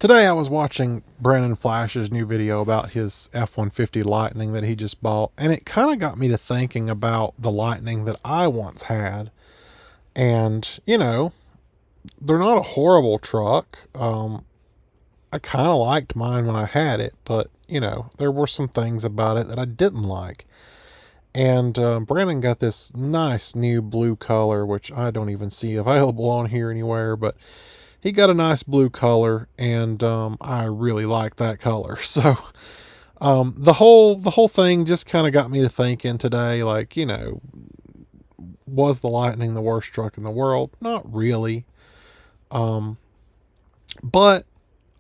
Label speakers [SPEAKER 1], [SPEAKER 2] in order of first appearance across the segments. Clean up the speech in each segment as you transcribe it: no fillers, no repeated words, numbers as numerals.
[SPEAKER 1] Today I was watching Brandon Flash's new video about his F-150 Lightning that he just bought, and it kind of got me to thinking about the Lightning that I once had. And, they're not a horrible truck. I kind of liked mine when I had it, but, there were some things about it that I didn't like. And Brandon got this nice new blue color, which I don't even see available on here anywhere, but he got a nice blue color, and I really like that color. So the whole thing just kind of got me to thinking today, like, was the Lightning the worst truck in the world? Not really. But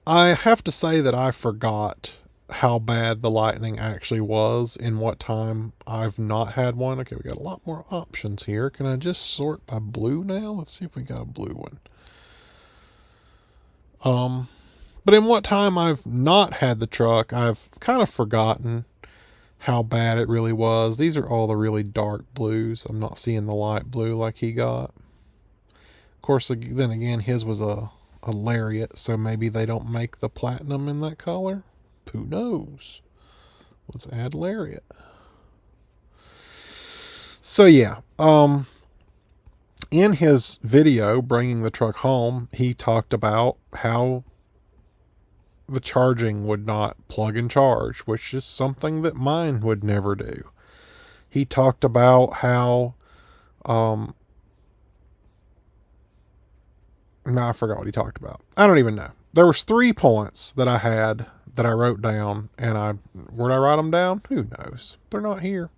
[SPEAKER 1] I have to say that I forgot how bad the Lightning actually was in what time I've not had one. Okay, we got a lot more options here. Can I just sort by blue now? Let's see if we got a blue one. But in what time I've not had the truck, I've kind of forgotten how bad it really was. These are all the really dark blues. I'm not seeing the light blue like he got. Of course, then again, his was a lariat, so maybe they don't make the platinum in that color. Who knows? Let's add lariat. So yeah, in his video, Bringing the Truck Home, he talked about how the charging would not plug and charge, which is something that mine would never do. He talked about how, no, I forgot what he talked about. I don't even know. There was 3 points that I had that I wrote down, and where'd I write them down? Who knows? They're not here.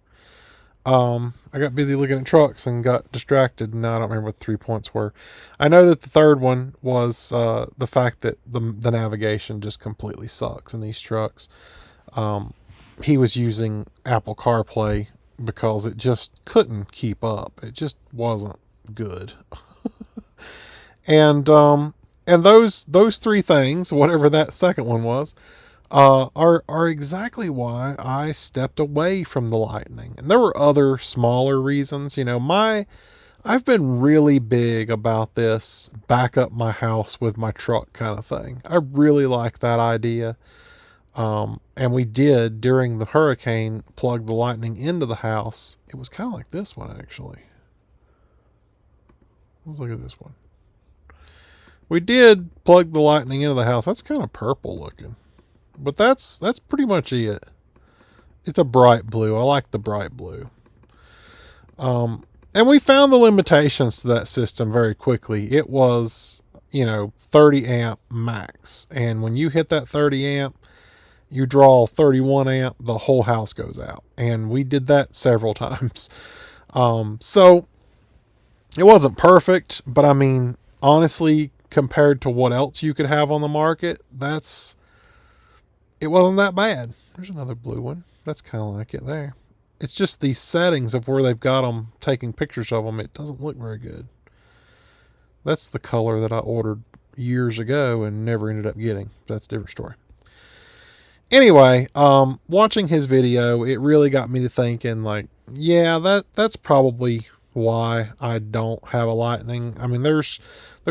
[SPEAKER 1] I got busy looking at trucks and got distracted, and now I don't remember what the 3 points were. I know that the third one was the fact that the navigation just completely sucks in these trucks. He was using Apple CarPlay because it just couldn't keep up. It just wasn't good. And those 3 things, whatever that second one was, are exactly why I stepped away from the Lightning. And there were other smaller reasons. I've been really big about this back up my house with my truck kind of thing. I really like that idea. And we did, during the hurricane, plug the Lightning into the house. It was kind of like this one, actually. Let's look at this one. We did plug the Lightning into the house. That's kind of purple looking. But that's pretty much it. It's a bright blue. I like the bright blue. And we found the limitations to that system very quickly. It was, 30 amp max. And when you hit that 30 amp, you draw 31 amp, the whole house goes out. And we did that several times. So it wasn't perfect, but I mean, honestly, compared to what else you could have on the market, it wasn't that bad. There's another blue one. That's kind of like it there. It's just these settings of where they've got them, taking pictures of them. It doesn't look very good. That's the color that I ordered years ago and never ended up getting. That's a different story. Anyway, watching his video, it really got me to thinking, like, yeah, that's probably why I don't have a Lightning. I mean, there's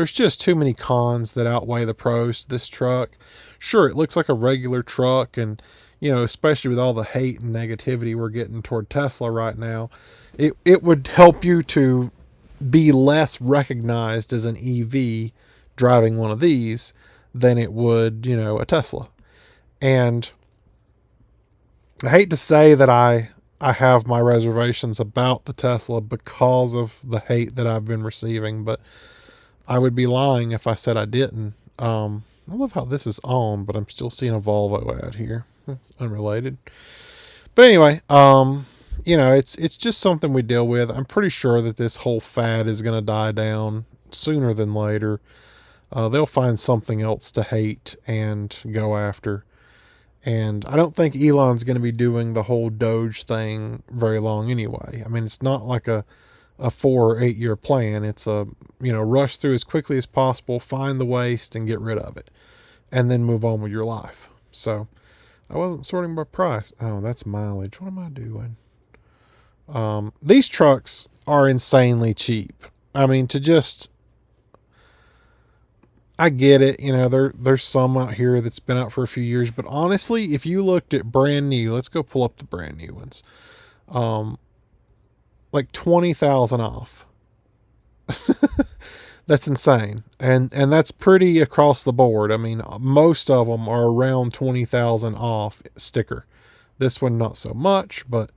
[SPEAKER 1] just too many cons that outweigh the pros to this truck. Sure, it looks like a regular truck, and especially with all the hate and negativity we're getting toward Tesla right now, it would help you to be less recognized as an EV driving one of these than it would, a Tesla. And I hate to say that I have my reservations about the Tesla because of the hate that I've been receiving, but I would be lying if I said I didn't. I love how this is on, but I'm still seeing a Volvo ad here. That's unrelated. But anyway, it's just something we deal with. I'm pretty sure that this whole fad is going to die down sooner than later. They'll find something else to hate and go after. And I don't think Elon's going to be doing the whole Doge thing very long anyway. I mean, it's not like a 4 or 8 year plan. It's a, rush through as quickly as possible, find the waste and get rid of it, and then move on with your life. So I wasn't sorting by price. Oh, that's mileage. What am I doing? These trucks are insanely cheap. I mean, I get it. You know, there's some out here that's been out for a few years, but honestly, if you looked at brand new, let's go pull up the brand new ones. Um, like 20,000 off. That's insane. And that's pretty across the board. I mean, most of them are around 20,000 off sticker. This one not so much, but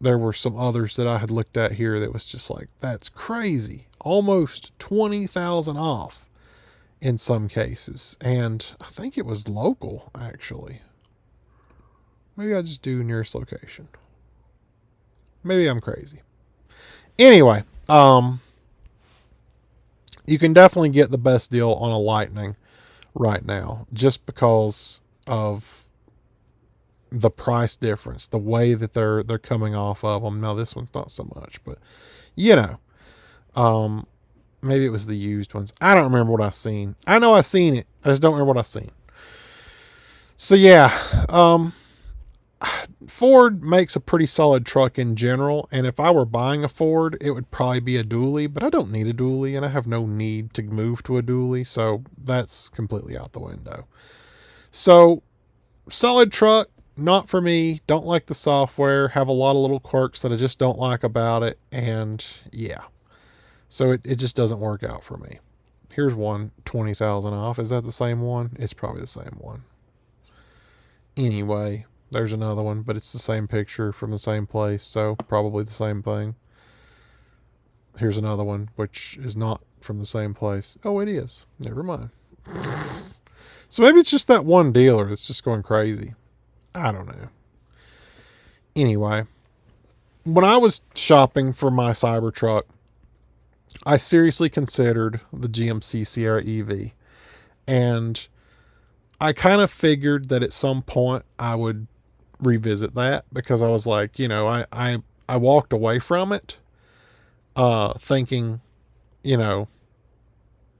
[SPEAKER 1] there were some others that I had looked at here that was just like, that's crazy. Almost 20,000 off in some cases. And I think it was local, actually. Maybe I just do nearest location. Maybe I'm crazy. Anyway, you can definitely get the best deal on a Lightning right now just because of the price difference, the way that they're coming off of them. Now this one's not so much, but you know, maybe it was the used ones. I don't remember what I seen. I know I seen it. I just don't remember what I seen. So yeah, Ford makes a pretty solid truck in general, and if I were buying a Ford, it would probably be a dually, but I don't need a dually, and I have no need to move to a dually, so that's completely out the window. So, solid truck, not for me, don't like the software, have a lot of little quirks that I just don't like about it, and yeah. So it just doesn't work out for me. Here's one, 20,000 off. Is that the same one? It's probably the same one. Anyway, there's another one, but it's the same picture from the same place, so probably the same thing. Here's another one, which is not from the same place. Oh, it is. Never mind. So maybe it's just that one dealer that's just going crazy. I don't know. Anyway, when I was shopping for my Cybertruck, I seriously considered the GMC Sierra EV. And I kind of figured that at some point I would revisit that because I was like, you know, I walked away from it thinking, you know,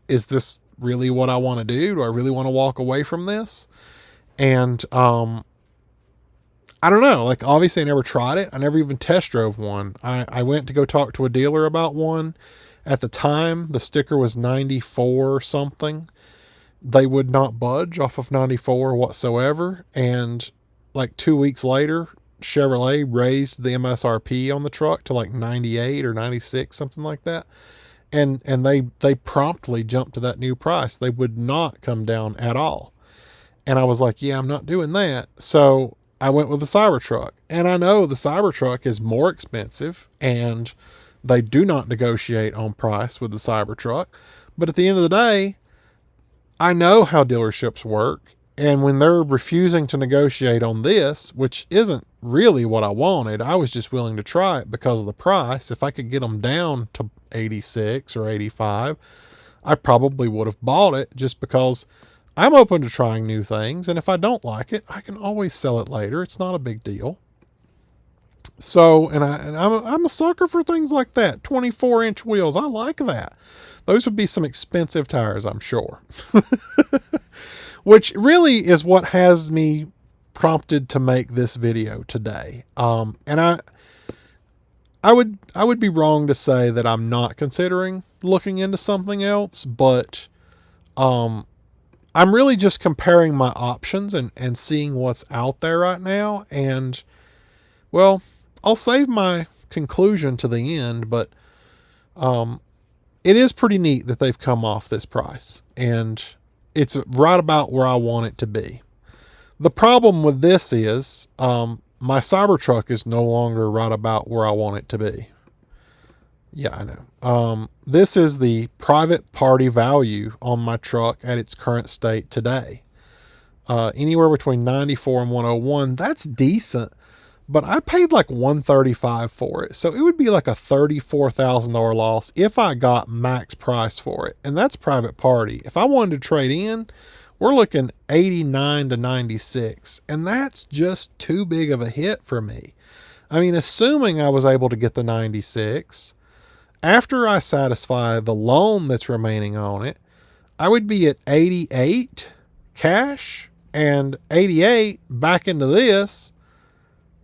[SPEAKER 1] is this really what I want to do? Do I really want to walk away from this? And I don't know. Like, obviously I never tried it. I never even test drove one. I went to go talk to a dealer about one. At the time, the sticker was 94 something. They would not budge off of 94 whatsoever. And like 2 weeks later, Chevrolet raised the MSRP on the truck to like 98 or 96, something like that. And they promptly jumped to that new price. They would not come down at all. And I was like, yeah, I'm not doing that. So I went with the Cybertruck. And I know the Cybertruck is more expensive and they do not negotiate on price with the Cybertruck. But at the end of the day, I know how dealerships work. And when they're refusing to negotiate on this, which isn't really what I wanted, I was just willing to try it because of the price. If I could get them down to 86 or 85, I probably would have bought it just because I'm open to trying new things. And if I don't like it, I can always sell it later. It's not a big deal. So, and I'm a sucker for things like that. 24-inch wheels. I like that. Those would be some expensive tires, I'm sure. Which really is what has me prompted to make this video today. And I would be wrong to say that I'm not considering looking into something else, but I'm really just comparing my options and seeing what's out there right now. And well, I'll save my conclusion to the end, but it is pretty neat that they've come off this price, and it's right about where I want it to be. The problem with this is my Cybertruck is no longer right about where I want it to be. Yeah, I know. This is the private party value on my truck at its current state today. Anywhere between 94 and 101. That's decent. But I paid like $135 for it. So it would be like a $34,000 loss if I got max price for it. And that's private party. If I wanted to trade in, we're looking 89 to 96. And that's just too big of a hit for me. I mean, assuming I was able to get the 96, after I satisfy the loan that's remaining on it, I would be at 88 cash and 88 back into this.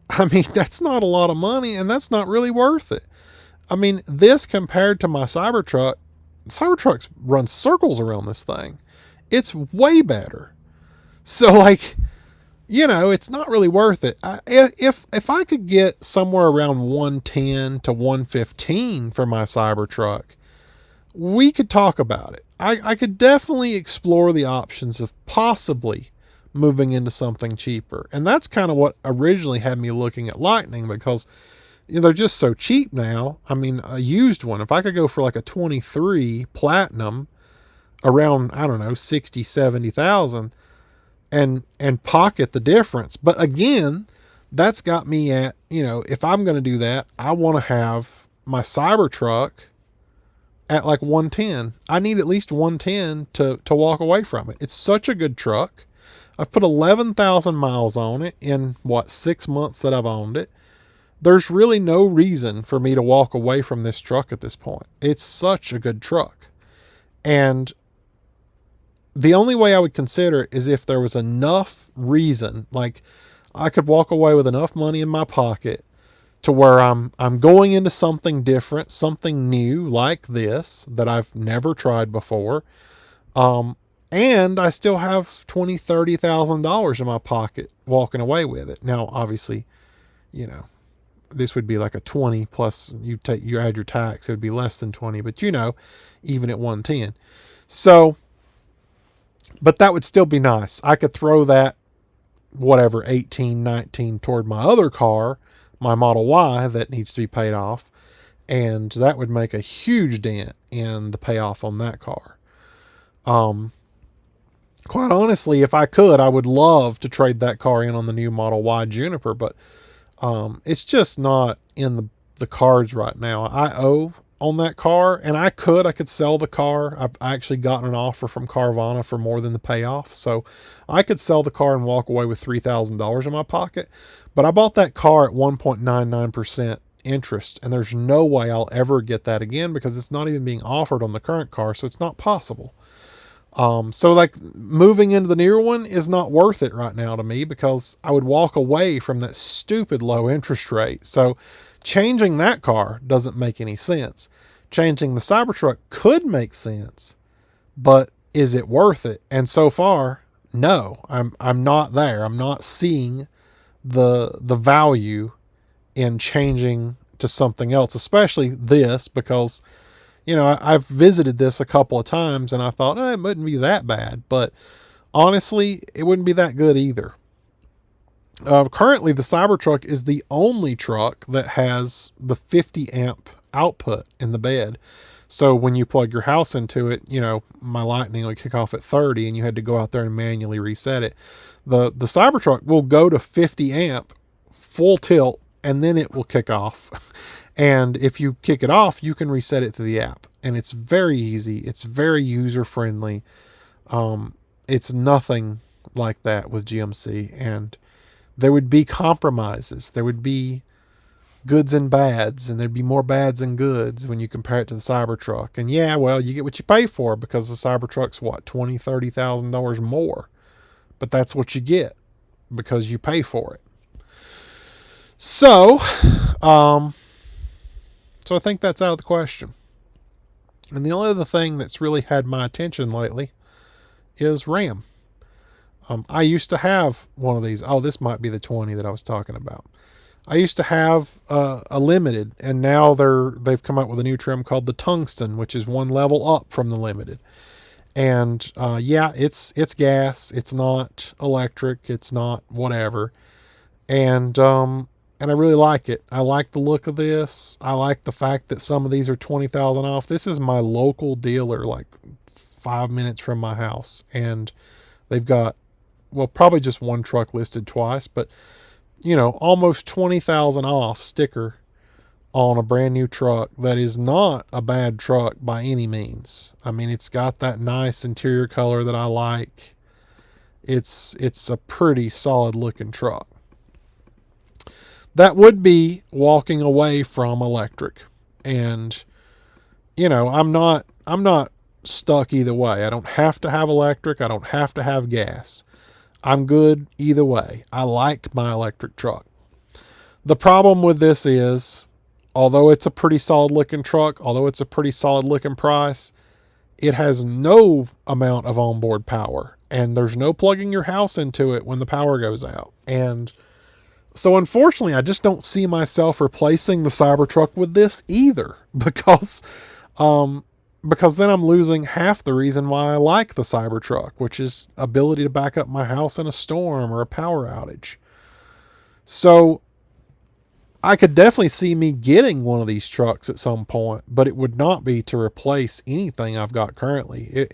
[SPEAKER 1] I mean, that's not a lot of money, and that's not really worth it. I mean, this compared to my Cybertruck, Cybertrucks run circles around this thing. It's way better. So like, it's not really worth it. If I could get somewhere around 110 to 115 for my Cybertruck, we could talk about it. I could definitely explore the options of possibly moving into something cheaper. And that's kind of what originally had me looking at Lightning, because they're just so cheap now. I mean, a used one, if I could go for like a 23 Platinum around, I don't know, 60, 70,000 and pocket the difference. But again, that's got me at, if I'm going to do that, I want to have my Cybertruck at like 110. I need at least 110 to walk away from it. It's such a good truck. I've put 11,000 miles on it in 6 months that I've owned it. There's really no reason for me to walk away from this truck at this point. It's such a good truck. And the only way I would consider it is if there was enough reason, like I could walk away with enough money in my pocket to where I'm going into something different, something new like this that I've never tried before. And I still have $20,000-$30,000 in my pocket walking away with it. Now, obviously, this would be like a 20 plus you add your tax, it would be less than 20, but even at 110. So, but that would still be nice. I could throw that 18, 19 toward my other car, my Model Y that needs to be paid off. And that would make a huge dent in the payoff on that car. Quite honestly, if I could, I would love to trade that car in on the new Model Y Juniper, but it's just not in the cards right now. I owe on that car, and I could sell the car. I've actually gotten an offer from Carvana for more than the payoff, so I could sell the car and walk away with $3,000 in my pocket. But I bought that car at 1.99% interest, and there's no way I'll ever get that again because it's not even being offered on the current car, so it's not possible. So like moving into the newer one is not worth it right now to me because I would walk away from that stupid low interest rate. So changing that car doesn't make any sense. Changing the Cybertruck could make sense, but is it worth it? And so far, no, I'm not there. I'm not seeing the value in changing to something else, especially this, because I've visited this a couple of times and I thought, it wouldn't be that bad, but honestly, it wouldn't be that good either. Currently, the Cybertruck is the only truck that has the 50 amp output in the bed. So when you plug your house into it, my Lightning would kick off at 30 and you had to go out there and manually reset it. The Cybertruck will go to 50 amp full tilt and then it will kick off. And if you kick it off, you can reset it to the app. And it's very easy. It's very user-friendly. It's nothing like that with GMC. And there would be compromises. There would be goods and bads. And there'd be more bads than goods when you compare it to the Cybertruck. And yeah, well, you get what you pay for because the Cybertruck's $20,000, $30,000 more. But that's what you get because you pay for it. So I think that's out of the question. And the only other thing that's really had my attention lately is RAM. I used to have one of these. Oh, this might be the 20 that I was talking about. I used to have a limited, and now they've come out with a new trim called the Tungsten, which is one level up from the limited. And yeah, it's gas. It's not electric. It's not whatever. And I really like it. I like the look of this. I like the fact that some of these are 20,000 off. This is my local dealer, like 5 minutes from my house. And they've got, probably just one truck listed twice, but almost 20,000 off sticker on a brand new truck that is not a bad truck by any means. I mean, it's got that nice interior color that I like. It's a pretty solid looking truck. That would be walking away from electric. And, I'm not stuck either way. I don't have to have electric. I don't have to have gas. I'm good either way. I like my electric truck. The problem with this is, although it's a pretty solid looking truck, although it's a pretty solid looking price, it has no amount of onboard power, and there's no plugging your house into it when the power goes out. And so unfortunately, I just don't see myself replacing the Cybertruck with this either, because then I'm losing half the reason why I like the Cybertruck, which is ability to back up my house in a storm or a power outage. So I could definitely see me getting one of these trucks at some point, but it would not be to replace anything I've got currently.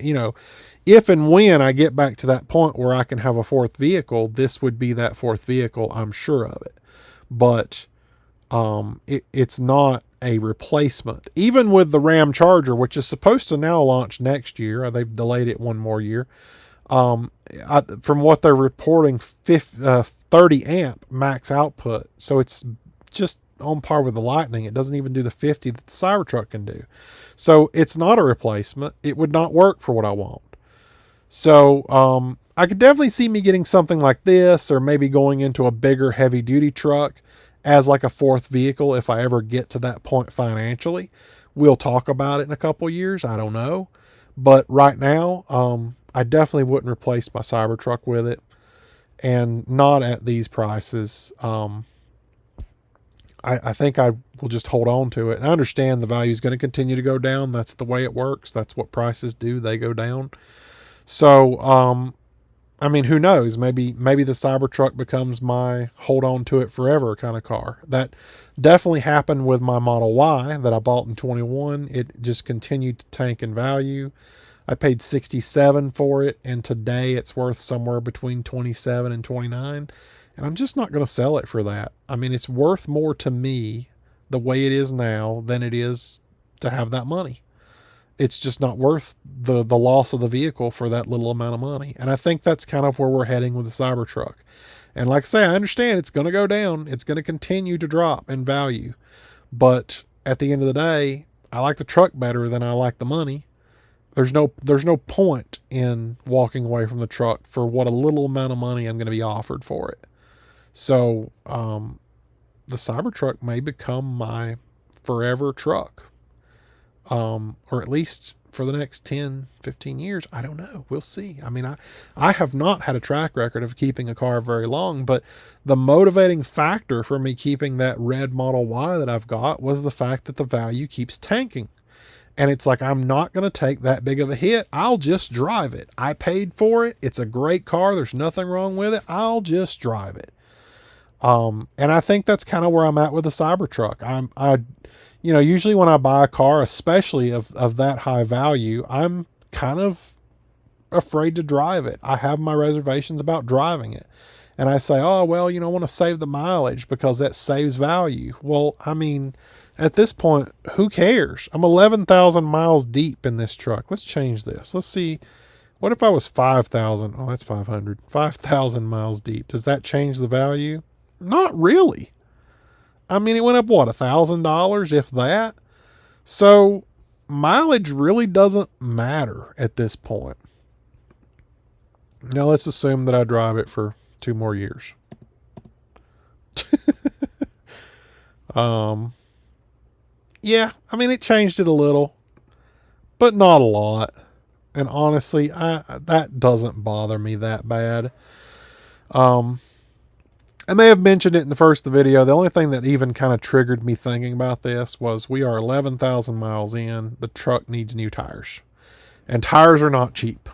[SPEAKER 1] If and when I get back to that point where I can have a fourth vehicle, this would be that fourth vehicle. I'm sure of it. But it's not a replacement. Even with the Ram Charger, which is supposed to now launch next year, they've delayed it one more year. From what they're reporting, 30 amp max output. So it's just on par with the Lightning. It doesn't even do the 50 that the Cybertruck can do. So it's not a replacement. It would not work for what I want. So I could definitely see me getting something like this, or maybe going into a bigger heavy duty truck as like a fourth vehicle if I ever get to that point financially. We'll talk about it in a couple years. I don't know. But right now, I definitely wouldn't replace my Cybertruck with it, and not at these prices. I think I will just hold on to it. And I understand the value is going to continue to go down. That's the way it works. That's what prices do. They go down. So, I mean, who knows? Maybe the Cybertruck becomes my hold on to it forever kind of car. That definitely happened with my Model Y that I bought in 21. It just continued to tank in value. I paid 67 for it, and today it's worth somewhere between 27 and 29. And I'm just not going to sell it for that. I mean, it's worth more to me the way it is now than it is to have that money. It's just not worth the loss of the vehicle for that little amount of money. And I think that's kind of where we're heading with the Cybertruck. And like I say, I understand it's going to go down. It's going to continue to drop in value. But at the end of the day, I like the truck better than I like the money. There's no point in walking away from the truck for what a little amount of money I'm going to be offered for it. So the Cybertruck may become my forever truck, or at least for the next 10, 15 years. I don't know. We'll see. I mean, I have not had a track record of keeping a car very long, but the motivating factor for me keeping that red Model Y that I've got was the fact that the value keeps tanking. And it's like, I'm not going to take that big of a hit. I'll just drive it. I paid for it. It's a great car. There's nothing wrong with it. I'll just drive it. And I think that's kind of where I'm at with the Cybertruck. Usually when I buy a car, especially of that high value, I'm kind of afraid to drive it. I have my reservations about driving it. And I say, oh, well, I want to save the mileage because that saves value. Well, I mean, at this point, who cares? I'm 11,000 miles deep in this truck. Let's change this. Let's see. What if I was 5,000? Oh, that's 500. 5,000 miles deep. Does that change the value? Not really. I mean, it went up, what, $1,000, if that? So mileage really doesn't matter at this point. Now let's assume that I drive it for 2 more years. Yeah, I mean, it changed it a little, but not a lot. And honestly, that doesn't bother me that bad. I may have mentioned it in the first video. The only thing that even kind of triggered me thinking about this was we are 11,000 miles in. The truck needs new tires, and tires are not cheap.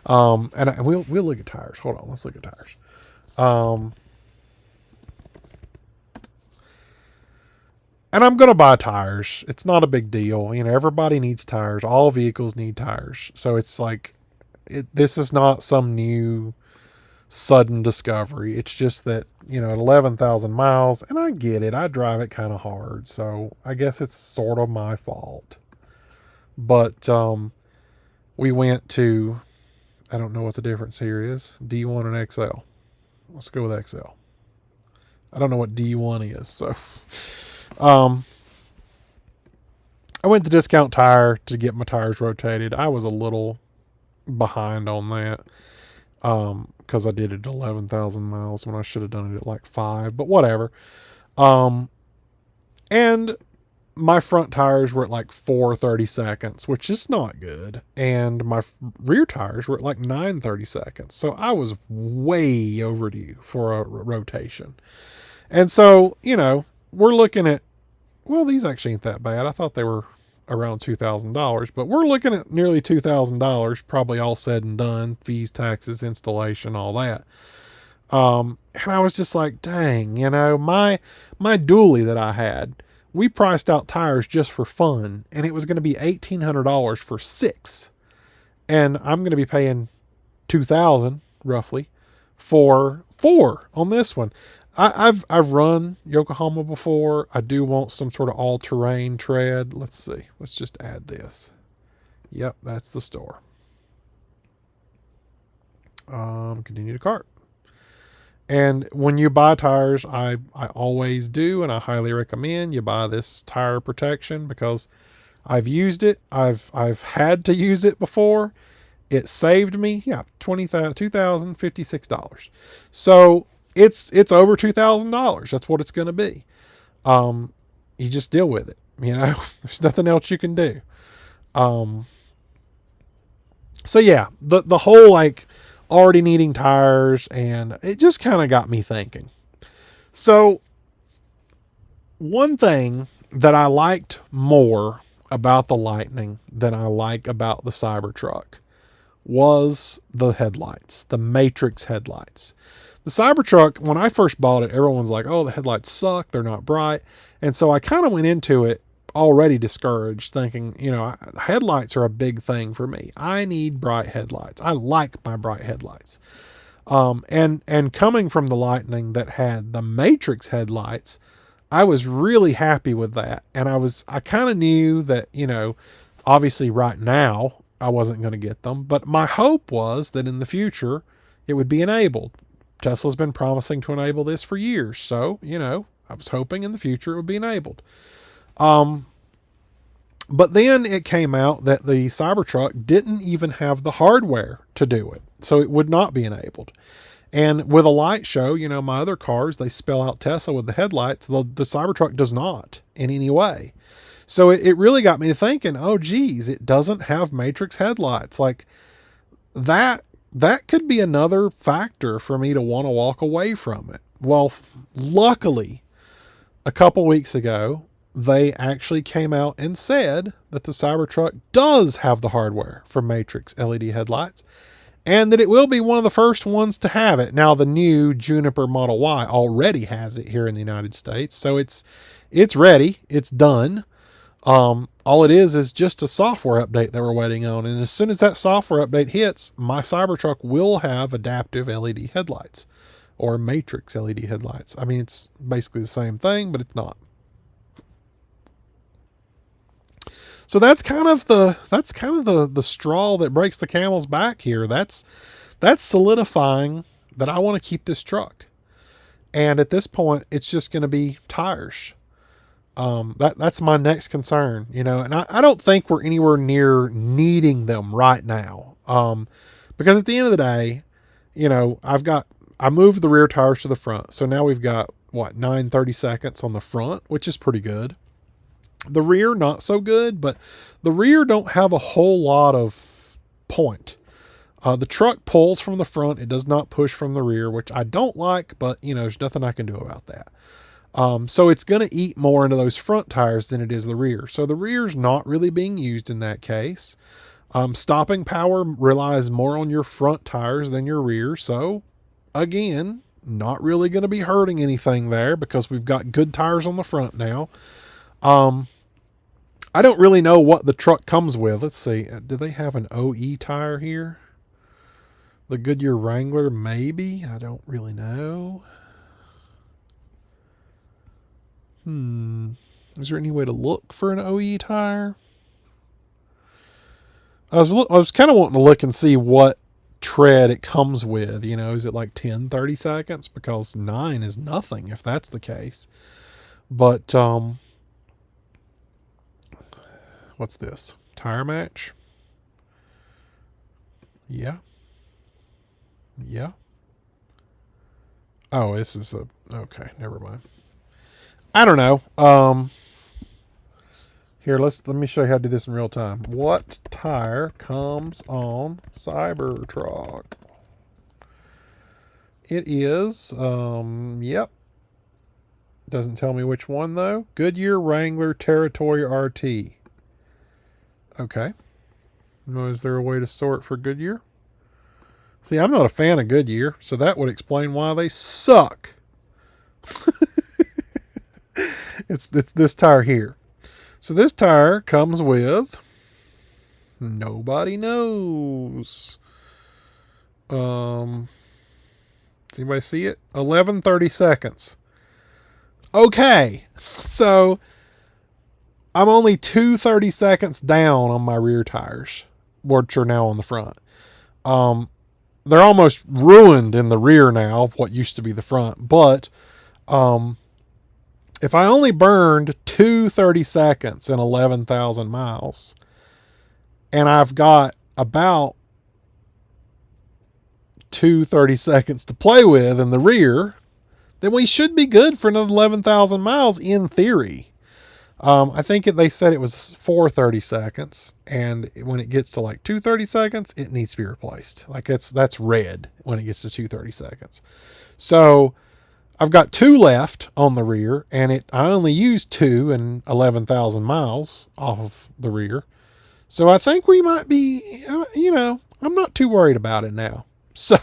[SPEAKER 1] And we'll look at tires. Hold on, let's look at tires. And I'm gonna buy tires. It's not a big deal. Everybody needs tires. All vehicles need tires. So it's like, this is not some new sudden discovery. It's just that, at 11,000 miles, and I get it. I drive it kind of hard. So I guess it's sort of my fault. But we went to, I don't know what the difference here is. D1 and XL. Let's go with XL. I don't know what D1 is. So I went to Discount Tire to get my tires rotated. I was a little behind on that because I did it at 11,000 miles when I should have done it at like 5, but whatever. And my front tires were at like 4 30 seconds, which is not good. And my rear tires were at like 9 30 seconds. So I was way overdue for a rotation. And so, we're looking at, well, these actually ain't that bad. I thought they were around $2,000, but we're looking at nearly $2,000, probably all said and done, fees, taxes, installation, all that. And I was just like, dang, my dually that I had, we priced out tires just for fun, and it was going to be $1,800 for 6. And I'm going to be paying $2,000 roughly for 4 on this one. I've run Yokohama before. I do want some sort of all-terrain tread. Let's see. Let's just add this. Yep, that's the store. Continue to cart. And when you buy tires, I always do, and I highly recommend you buy this tire protection because I've used it. I've had to use it before. It saved me, $2,056. So it's over $2,000. That's what it's going to be. You just deal with it. There's nothing else you can do. So yeah, the whole already needing tires, and it just kind of got me thinking. So one thing that I liked more about the Lightning than I like about the Cybertruck was the headlights, the Matrix headlights. The Cybertruck, when I first bought it, everyone's like, oh, the headlights suck, they're not bright. And so I kind of went into it already discouraged, thinking, headlights are a big thing for me. I need bright headlights. I like my bright headlights. And coming from the Lightning that had the Matrix headlights, I was really happy with that. And I kind of knew that, obviously right now I wasn't going to get them, but my hope was that in the future it would be enabled. Tesla's been promising to enable this for years. So, I was hoping in the future it would be enabled. But then it came out that the Cybertruck didn't even have the hardware to do it. So it would not be enabled. And with a light show, my other cars, they spell out Tesla with the headlights. The Cybertruck does not in any way. So it really got me to thinking, oh geez, it doesn't have Matrix headlights. Like that could be another factor for me to want to walk away from it. Well, luckily, a couple weeks ago, they actually came out and said that the Cybertruck does have the hardware for Matrix LED headlights, and that it will be one of the first ones to have it. Now, the new Juniper Model Y already has it here in the United States, so it's ready, it's done. All it is just a software update that we're waiting on, and as soon as that software update hits, my Cybertruck will have adaptive LED headlights or Matrix LED headlights. I mean, it's basically the same thing, but it's not. So that's kind of the straw that breaks the camel's back here. That's solidifying that I want to keep this truck. And at this point, it's just going to be tires. That's my next concern, and I don't think we're anywhere near needing them right now. Because at the end of the day, I moved the rear tires to the front. So now we've got 9 30 seconds on the front, which is pretty good. The rear, not so good, but the rear don't have a whole lot of point. The truck pulls from the front. It does not push from the rear, which I don't like, but there's nothing I can do about that. So it's going to eat more into those front tires than it is the rear. So the rear's not really being used in that case. Stopping power relies more on your front tires than your rear. So again, not really going to be hurting anything there because we've got good tires on the front now. I don't really know what the truck comes with. Let's see. Do they have an OE tire here? The Goodyear Wrangler, maybe. I don't really know. Is there any way to look for an OE tire? I was kind of wanting to look and see what tread it comes with. Is it like 10, 30 seconds? Because 9 is nothing if that's the case. But, what's this? Tire match? Yeah. Oh, this is okay, never mind. I don't know. Here, let me show you how to do this in real time. What tire comes on Cybertruck? It is, yep. Doesn't tell me which one though. Goodyear Wrangler Territory RT. Okay. Is there a way to sort for Goodyear? See, I'm not a fan of Goodyear, so that would explain why they suck. It's this tire here. So this tire comes with, nobody knows. Does anybody see it? 11:30 seconds. Okay, so I'm only 2:30 seconds down on my rear tires, which are now on the front. They're almost ruined in the rear now of what used to be the front. But if I only burned 2:30 seconds in 11,000 miles, and I've got about 2:30 seconds to play with in the rear, then we should be good for another 11,000 miles in theory. I think they said it was 4:30 seconds, and when it gets to like 2:30 seconds, it needs to be replaced. Like that's red when it gets to 2:30 seconds. So I've got 2 left on the rear, and I only used 2 in 11,000 miles off of the rear. So I think we might be, I'm not too worried about it now. So,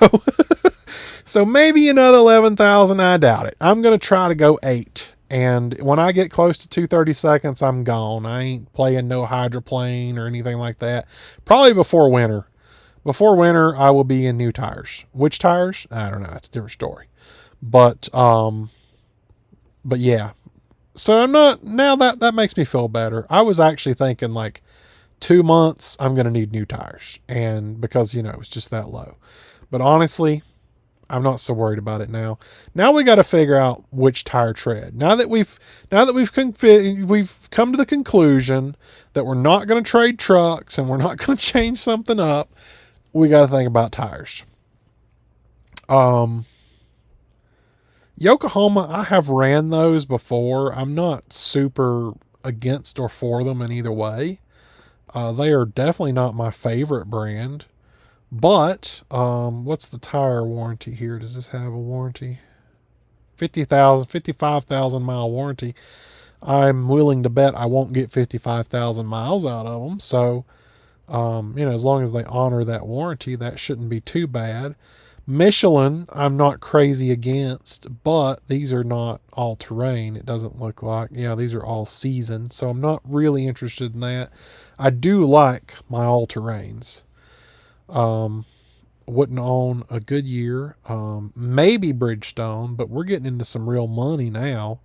[SPEAKER 1] so maybe another 11,000. I doubt it. I'm going to try to go 8. And when I get close to 2:30 seconds, I'm gone. I ain't playing no hydroplane or anything like that. Probably before winter. Before winter, I will be in new tires. Which tires? I don't know. It's a different story. But yeah. So I'm not, now that makes me feel better. I was actually thinking like 2 months, I'm going to need new tires. And because, it's just that low. But honestly, I'm not so worried about it now. Now we got to figure out which tire tread. Now that we've come to the conclusion that we're not going to trade trucks and we're not going to change something up, we got to think about tires. Yokohama, I have ran those before. I'm not super against or for them in either way. They are definitely not my favorite brand. But what's the tire warranty here? Does this have a warranty? 55,000 mile warranty. I'm willing to bet I won't get 55,000 miles out of them. So, as long as they honor that warranty, that shouldn't be too bad. Michelin, I'm not crazy against, but these are not all terrain. It doesn't look like. Yeah, these are all season. So I'm not really interested in that. I do like my all terrains. Wouldn't own a Goodyear, maybe Bridgestone, but we're getting into some real money now.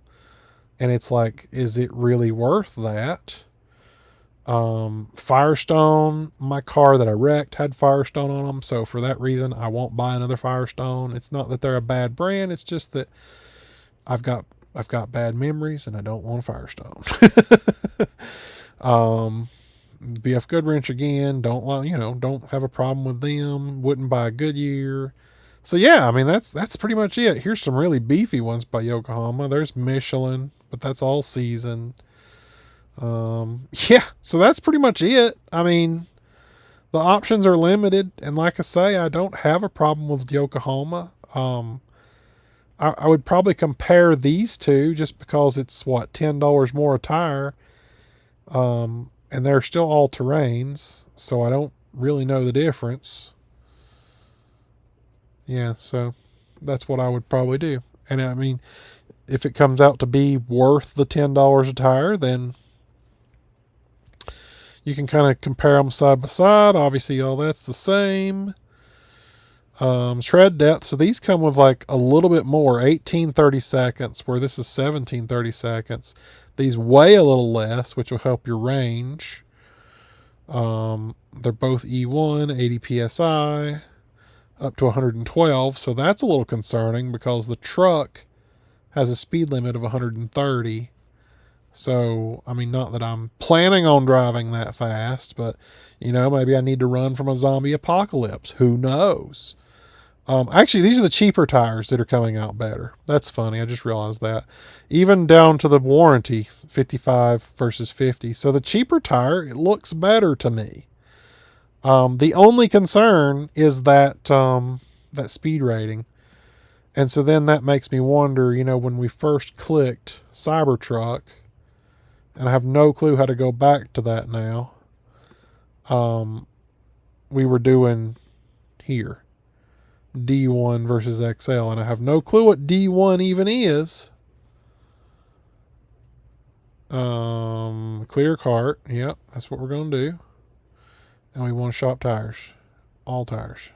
[SPEAKER 1] And it's like, is it really worth that? Firestone, my car that I wrecked had Firestone on them. So for that reason, I won't buy another Firestone. It's not that they're a bad brand. It's just that I've got bad memories and I don't want a Firestone. BF Goodwrench again, don't have a problem with them. Wouldn't buy a Goodyear. So yeah, I mean that's pretty much it. Here's some really beefy ones by Yokohama. There's Michelin, but that's all season. Yeah, so that's pretty much it. I mean, the options are limited, and like I say, I don't have a problem with Yokohama. I would probably compare these two just because it's $10 more a tire. And they're still all terrains, so I don't really know the difference. Yeah, so that's what I would probably do. And I mean, if it comes out to be worth the $10 a tire, then you can kind of compare them side by side. Obviously, all that's the same. Tread depth. So these come with like a little bit more, 18:30 seconds, where this is 17:30 seconds. These weigh a little less, which will help your range. They're both E1, 80 PSI, up to 112. So that's a little concerning because the truck has a speed limit of 130. So, I mean, not that I'm planning on driving that fast, but, maybe I need to run from a zombie apocalypse. Who knows? Actually, these are the cheaper tires that are coming out better. That's funny. I just realized that. Even down to the warranty, 55 versus 50. So the cheaper tire, it looks better to me. The only concern is that that speed rating. And so then that makes me wonder, when we first clicked Cybertruck, and I have no clue how to go back to that now, we were doing here. D1 versus XL, and I have no clue what D1 even is. Clear cart. Yep, that's what we're going to do. And we want to shop tires. All tires.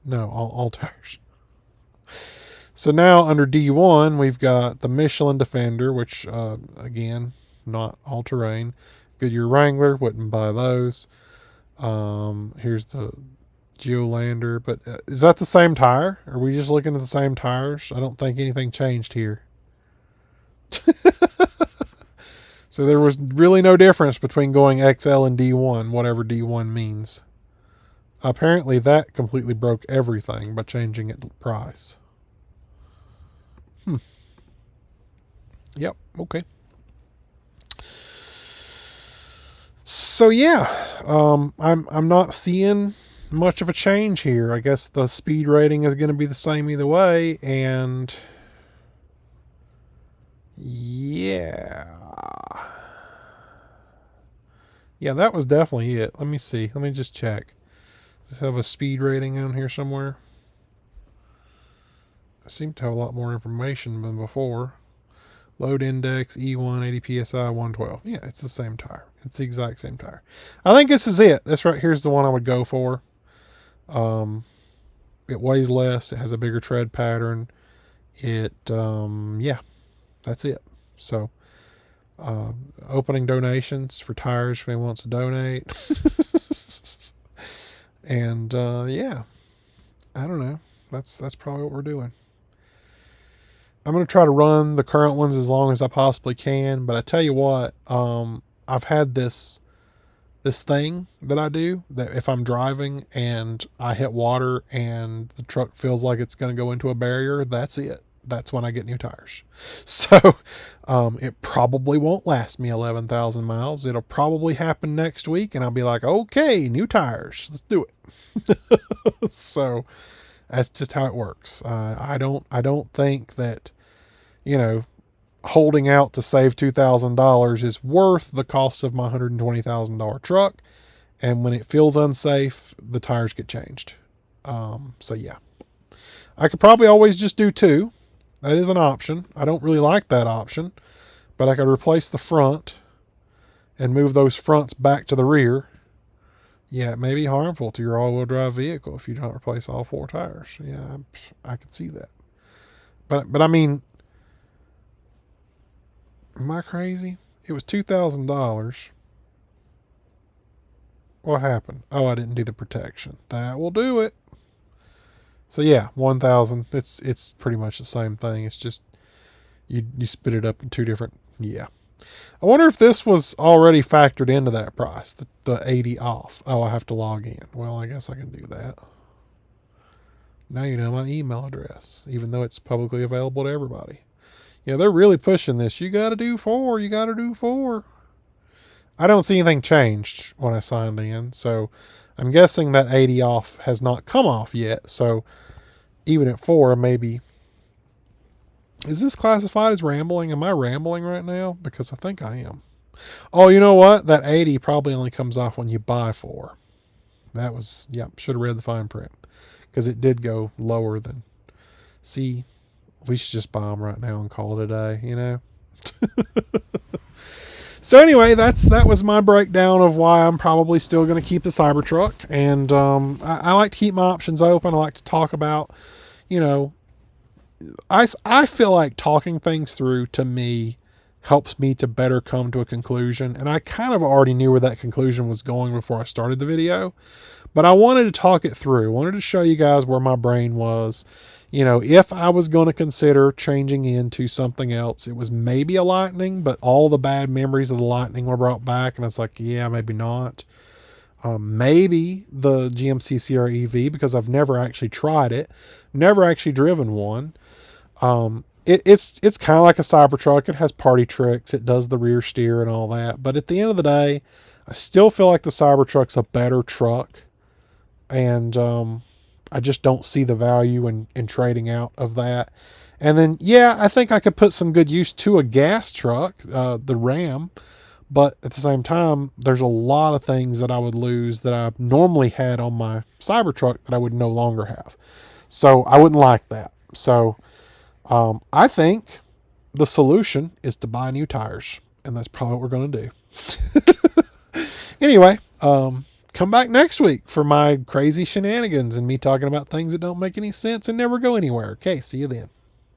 [SPEAKER 1] No, all tires. So now under D1, we've got the Michelin Defender, which, again, not all-terrain. Goodyear Wrangler, wouldn't buy those. Here's the Geolander, but is that the same tire? Are we just looking at the same tires? I don't think anything changed here. So there was really no difference between going XL and D1, whatever D1 means. Apparently that completely broke everything by changing it to price. Yep, okay. So yeah, I'm not seeing much of a change here. I guess the speed rating is going to be the same either way, and yeah, that was definitely it. Let me see. Let me just check. Does it have a speed rating on here somewhere? I seem to have a lot more information than before. Load index, E1, 80 PSI, 112. Yeah, it's the same tire. It's the exact same tire. I think this is it. This right here's the one I would go for. It weighs less. It has a bigger tread pattern. Yeah, that's it. So, opening donations for tires if anyone wants to donate. And, yeah, I don't know. That's probably what we're doing. I'm going to try to run the current ones as long as I possibly can. But I tell you what, I've had this thing that I do that if I'm driving and I hit water and the truck feels like it's going to go into a barrier, that's it. That's when I get new tires. So it probably won't last me 11,000 miles. It'll probably happen next week and I'll be like, okay, new tires. Let's do it. So that's just how it works. I don't think that, holding out to save $2,000 is worth the cost of my $120,000 truck. And when it feels unsafe, the tires get changed. So yeah, I could probably always just do two. That is an option. I don't really like that option, but I could replace the front and move those fronts back to the rear. Yeah, it may be harmful to your all-wheel drive vehicle if you don't replace all four tires. Yeah, I could see that. But I mean, am I crazy? It was $2,000. What happened? Oh, I didn't do the protection. That will do it. So yeah, 1,000. It's pretty much the same thing. It's just you split it up in two different. Yeah. I wonder if this was already factored into that price, the 80 off. Oh, I have to log in. Well, I guess I can do that. Now you know my email address, even though it's publicly available to everybody. Yeah, they're really pushing this. You got to do 4. You got to do 4. I don't see anything changed when I signed in, so I'm guessing that 80 off has not come off yet. So even at 4, maybe. Is this classified as rambling? Am I rambling right now? Because I think I am. Oh, you know what? That 80 probably only comes off when you buy 4. That was, should have read the fine print. Because it did go lower than. See, we should just buy them right now and call it a day, So anyway, that was my breakdown of why I'm probably still going to keep the Cybertruck. And I like to keep my options open. I like to talk about, I feel like talking things through, to me, helps me to better come to a conclusion. And I kind of already knew where that conclusion was going before I started the video. But I wanted to talk it through. I wanted to show you guys where my brain was. If I was going to consider changing into something else, it was maybe a Lightning, but all the bad memories of the Lightning were brought back. And it's like, yeah, maybe not. Maybe the GMC Sierra EV, because I've never actually tried it, never actually driven one. It's kind of like a Cybertruck. It has party tricks. It does the rear steer and all that. But at the end of the day, I still feel like the Cybertruck's a better truck, and I just don't see the value in trading out of that. And then, yeah, I think I could put some good use to a gas truck, the Ram. But at the same time, there's a lot of things that I would lose that I normally had on my Cybertruck that I would no longer have. So I wouldn't like that. So I think the solution is to buy new tires. And that's probably what we're going to do. Anyway, come back next week for my crazy shenanigans and me talking about things that don't make any sense and never go anywhere. Okay, see you then.